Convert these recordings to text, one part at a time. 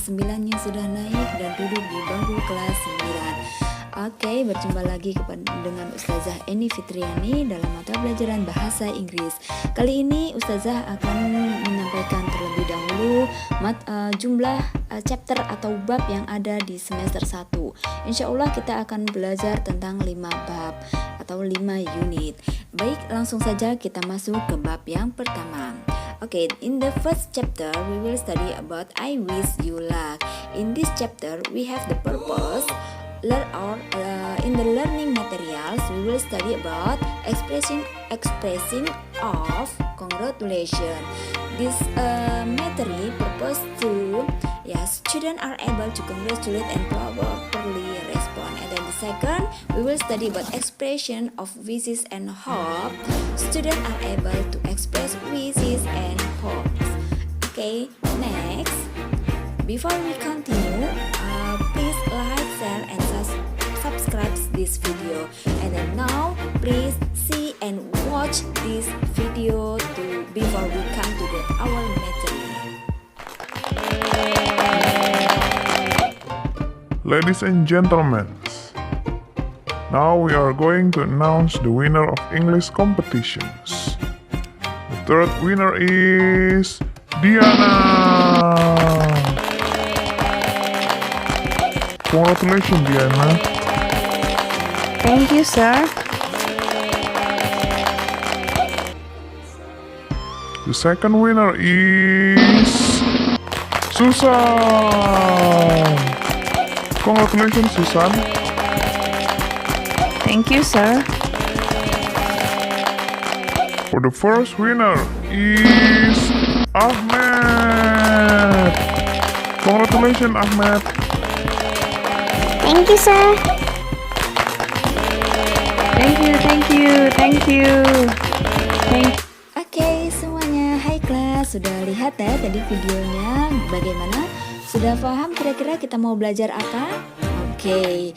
kelas 9 yang sudah naik dan duduk di bangku kelas 9. Oke, berjumpa lagi dengan Ustazah Eni Fitriani dalam mata pelajaran bahasa Inggris. Kali ini Ustazah akan menyampaikan terlebih dahulu jumlah chapter atau bab yang ada di semester 1. Insya Allah kita akan belajar tentang 5 bab atau 5 unit. Baik, langsung saja kita masuk ke bab yang pertama. Okay, in the first chapter, we will study about I wish you luck. In this chapter, we have the purpose. In the learning materials, we will study about expressing of congratulations. This material purpose to students are able to congratulate and properly respond. And then the second, we will study about expression of wishes and hope. Students are able to express wishes and hopes. Okay, next, before we continue, please like, share, and subscribe this video. And then now, please see and watch this video before we come to our material. Ladies and gentlemen, now we are going to announce the winner of English competitions. The third winner is Diana. Congratulations, Diana. Thank you, sir. The second winner is Susan. Congratulations, Susan. Thank you, sir. For the first winner is Ahmed. Congratulations, Ahmed. Thank you, sir. Thank you. Oke, semuanya, hai kelas. Sudah lihat ya tadi videonya bagaimana? Sudah paham kira-kira kita mau belajar apa? Oke.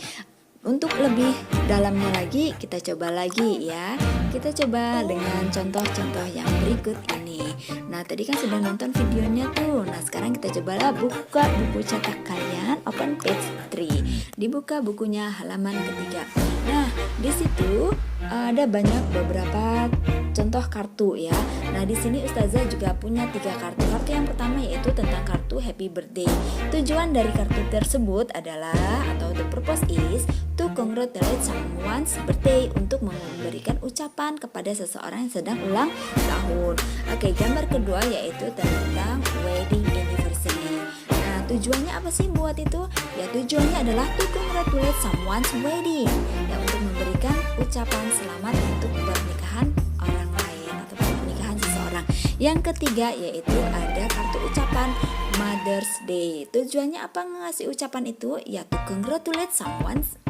Untuk lebih dalamnya lagi, kita coba lagi ya. Kita coba dengan contoh-contoh yang berikut ini. Nah, tadi kan sudah nonton videonya tuh. Nah, sekarang kita cobalah buka buku cetak kalian, open page 3. Dibuka bukunya halaman ketiga. Nah, di situ ada beberapa contoh kartu ya. Nah, di sini Ustazah juga punya 3 kartu. Kartu yang pertama yaitu tentang kartu Happy Birthday. Tujuan dari kartu tersebut adalah atau the purpose is to congratulate someone's birthday, untuk memberikan ucapan kepada seseorang yang sedang ulang tahun. Oke, gambar kedua yaitu tentang wedding anniversary. Nah, tujuannya apa sih buat itu? Ya, tujuannya adalah to congratulate someone's wedding, ya, untuk memberikan ucapan selamat untuk pernikahan orang lain atau pernikahan seseorang. Yang ketiga yaitu ada kartu ucapan Mother's Day. Tujuannya apa ngasih ucapan itu? Ya, to congratulate someone's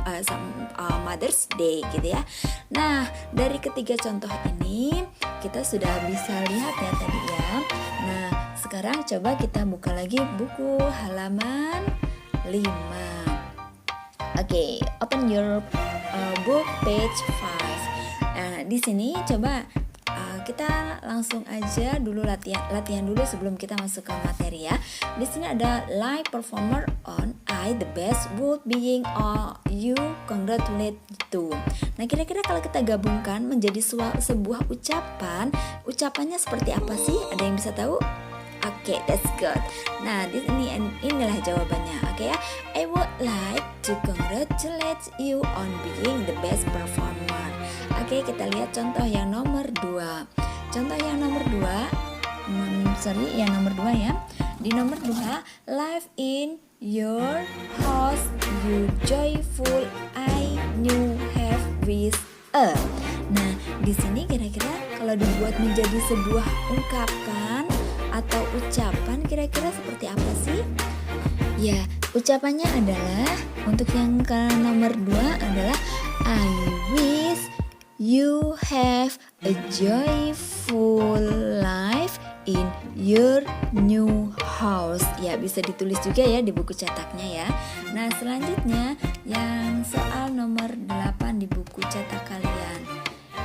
Mother's Day gitu ya. Nah, dari ketiga contoh ini kita sudah bisa lihat ya tadi ya. Nah, sekarang coba kita buka lagi buku halaman 5. Oke, open your book page 5. Nah, di sini coba kita langsung aja dulu latihan dulu sebelum kita masuk ke materi ya. Di sini ada live performer on I the best would being you congratulate to. Nah, kira-kira kalau kita gabungkan menjadi sebuah ucapannya seperti apa sih? Ada yang bisa tahu? Oke, that's good. Nah, inilah jawabannya. Oke ya. I would like to congratulate you on being the best performer. Oke, kita lihat contoh yang nomor 2. Contoh yang nomor 2, yang nomor 2 ya. Di nomor 2, live in your house you joyful I knew have with a. Nah, di sini kira-kira kalau dibuat menjadi sebuah ungkapan atau ucapan kira-kira seperti apa sih? Ya, ucapannya adalah untuk yang ke nomor 2 adalah I wish you have a joyful life in your new house. Ya, bisa ditulis juga ya di buku cetaknya ya. Nah, selanjutnya yang soal nomor 8 di buku cetak kalian.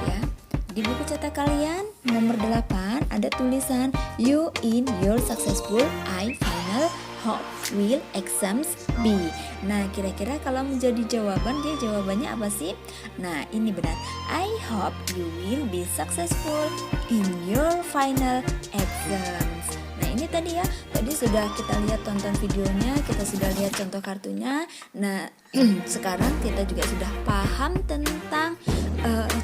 Ya. Di buku cetak kalian nomor 8 ada tulisan you in your successful I final hope will exams be. Nah, kira-kira kalau menjadi jawaban, dia jawabannya apa sih? Nah, ini benar. I hope you will be successful in your final exams. Nah, ini tadi ya, tadi sudah kita lihat tonton videonya, kita sudah lihat contoh kartunya. Nah, sekarang kita juga sudah paham tentang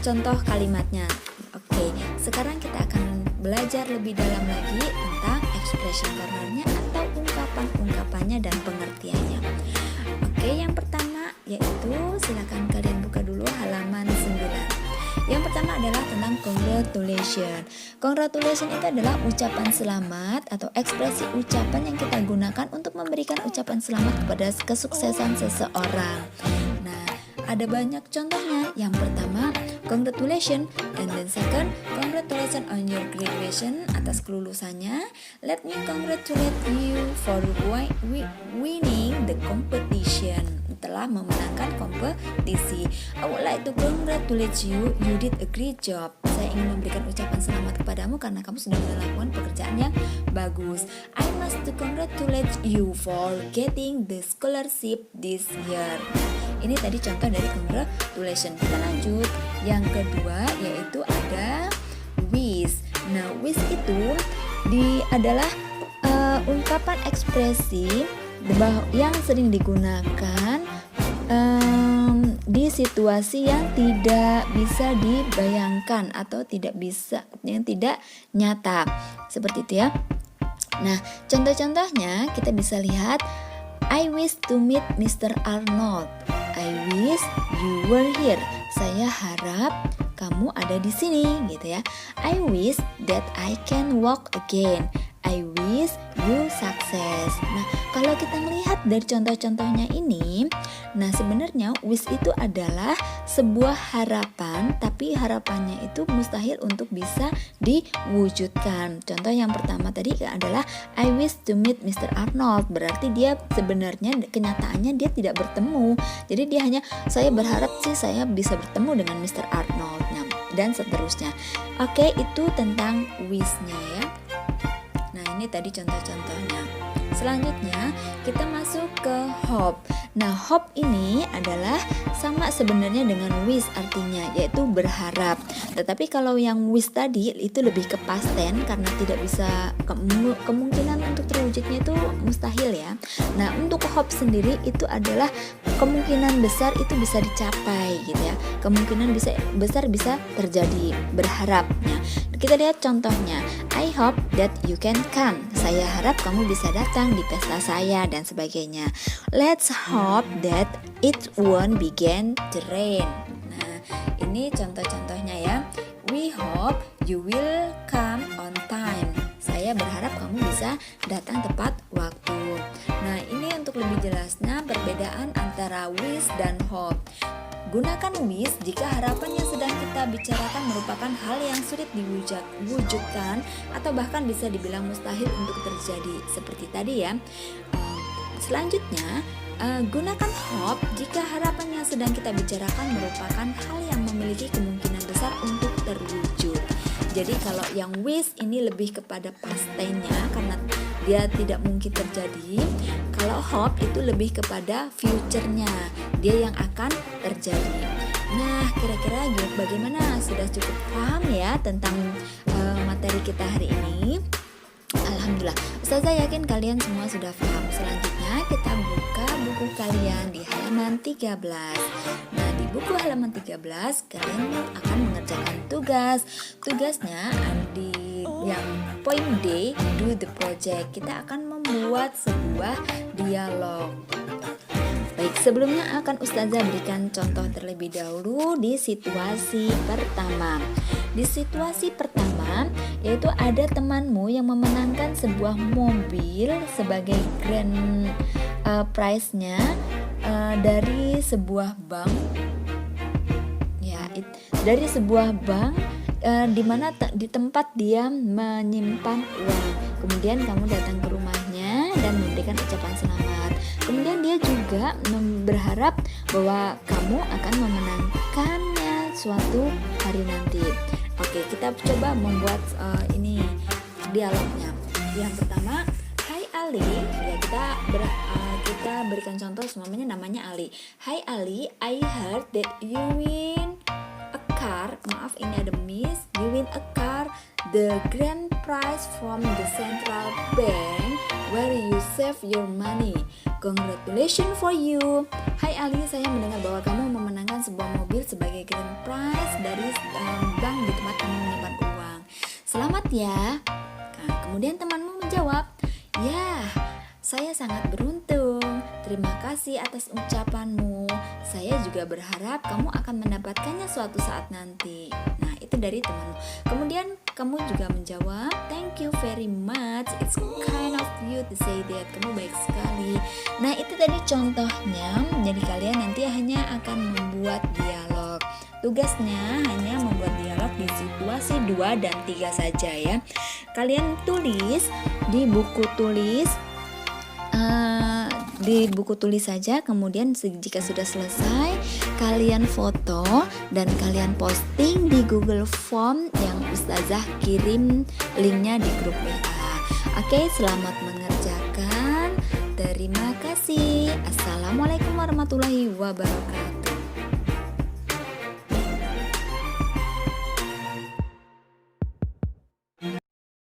contoh kalimatnya. Oke, sekarang kita akan belajar lebih dalam lagi tentang expression cornernya atau ungkapan-ungkapannya dan pengertiannya. Oke, yang pertama yaitu silakan kalian buka dulu halaman 9. Yang pertama adalah tentang congratulation. Congratulation itu adalah ucapan selamat atau ekspresi ucapan yang kita gunakan untuk memberikan ucapan selamat kepada kesuksesan seseorang. Nah, ada banyak contohnya. Yang pertama, congratulations, and then second, congratulations on your graduation, atas kelulusannya. Let me congratulate you for winning the competition, telah memenangkan kompetisi. I would like to congratulate you, you did a great job. Saya ingin memberikan ucapan selamat kepadamu karena kamu sudah melakukan pekerjaan yang bagus. I must to congratulate you for getting the scholarship this year. Ini tadi contoh dari congratulation. Kita lanjut. Yang kedua yaitu ada wish. Nah, wish itu adalah ungkapan ekspresi yang sering digunakan di situasi yang tidak bisa dibayangkan atau yang tidak nyata. Seperti itu ya. Nah, contoh-contohnya kita bisa lihat, I wish to meet Mr. Arnold. I wish you were here. Saya harap kamu ada di sini, gitu ya. I wish that I can walk again. I wish you success. Nah, kalau kita melihat dari contoh-contohnya ini, nah sebenarnya wish itu adalah sebuah harapan, tapi harapannya itu mustahil untuk bisa diwujudkan. Contoh yang pertama tadi adalah I wish to meet Mr. Arnold. Berarti dia sebenarnya kenyataannya dia tidak bertemu. Jadi dia hanya, saya berharap sih saya bisa bertemu dengan Mr. Arnold. Nah, dan seterusnya. Oke, itu tentang wish-nya ya. Nah, ini tadi contoh-contohnya. Selanjutnya kita masuk ke hope. Nah, hope ini adalah sama sebenarnya dengan wish artinya, yaitu berharap. Tetapi kalau yang wish tadi itu lebih ke past tense karena tidak bisa, kemungkinan untuk terwujudnya itu mustahil ya. Nah, untuk hope sendiri itu adalah kemungkinan besar itu bisa dicapai gitu ya. Kemungkinan besar bisa terjadi, berharapnya. Kita lihat contohnya. I hope that you can come. Saya harap kamu bisa datang di pesta saya dan sebagainya. Let's hope that it won't begin to rain. Nah, ini contoh-contohnya ya. We hope you will come on time. Saya berharap kamu bisa datang tepat waktu. Nah, ini untuk lebih jelasnya perbedaan antara wish dan hope. Gunakan wish jika harapan yang sedang kita bicarakan merupakan hal yang sulit diwujudkan atau bahkan bisa dibilang mustahil untuk terjadi. Seperti tadi ya. Selanjutnya, gunakan hope jika harapan yang sedang kita bicarakan merupakan hal yang memiliki kemungkinan besar untuk terwujud. Jadi kalau yang wish ini lebih kepada past tense-nya karena dia tidak mungkin terjadi. Kalau hope itu lebih kepada future-nya, dia yang akan terjadi. Nah, kira-kira bagaimana? Sudah cukup paham ya tentang materi kita hari ini? Alhamdulillah, Ustazah yakin kalian semua sudah paham. Selanjutnya kita buka buku kalian di halaman 13. Nah, di buku halaman 13 kalian akan mengerjakan tugas. Tugasnya di yang poin D, do the project. Kita akan membuat sebuah dialog. Baik, sebelumnya akan Ustazah berikan contoh terlebih dahulu di situasi pertama. Di situasi pertama, yaitu ada temanmu yang memenangkan sebuah mobil sebagai grand prize-nya dari sebuah bank. Ya, dari sebuah bank di mana di tempat dia menyimpan uang. Kemudian kamu datang ke rumahnya dan memberikan ucapan selamat. Kemudian dia juga berharap bahwa kamu akan memenangkannya suatu hari nanti. Oke, kita coba membuat ini dialognya. Yang pertama, Hi Ali, ya kita berikan contoh semuanya namanya Ali. Hai Ali, I heard that you win a car. Maaf ini ada miss. You win a car, the grand prize from the central bank where you save your money. Congratulations for you. Hai Ali, saya mendengar bahwa kamu memenangkan sebuah mobil sebagai grand prize dari bank di tempat kamu menyimpan uang. Selamat ya. Nah, kemudian temanmu menjawab, ya, saya sangat beruntung. Terima kasih atas ucapanmu. Saya juga berharap kamu akan mendapatkannya suatu saat nanti. Nah, itu dari temanmu. Kemudian kamu juga menjawab, thank you very much. It's kind of you to say that. Kamu baik sekali. Nah, itu tadi contohnya. Jadi kalian nanti hanya akan membuat dialog. Tugasnya hanya membuat dialog di situasi 2 dan 3 saja ya. Kalian tulis di buku tulis saja. Kemudian jika sudah selesai, kalian foto dan kalian posting di Google Form yang Ustazah kirim linknya di grup WA. Oke, selamat mengerjakan. Terima kasih. Assalamualaikum warahmatullahi wabarakatuh.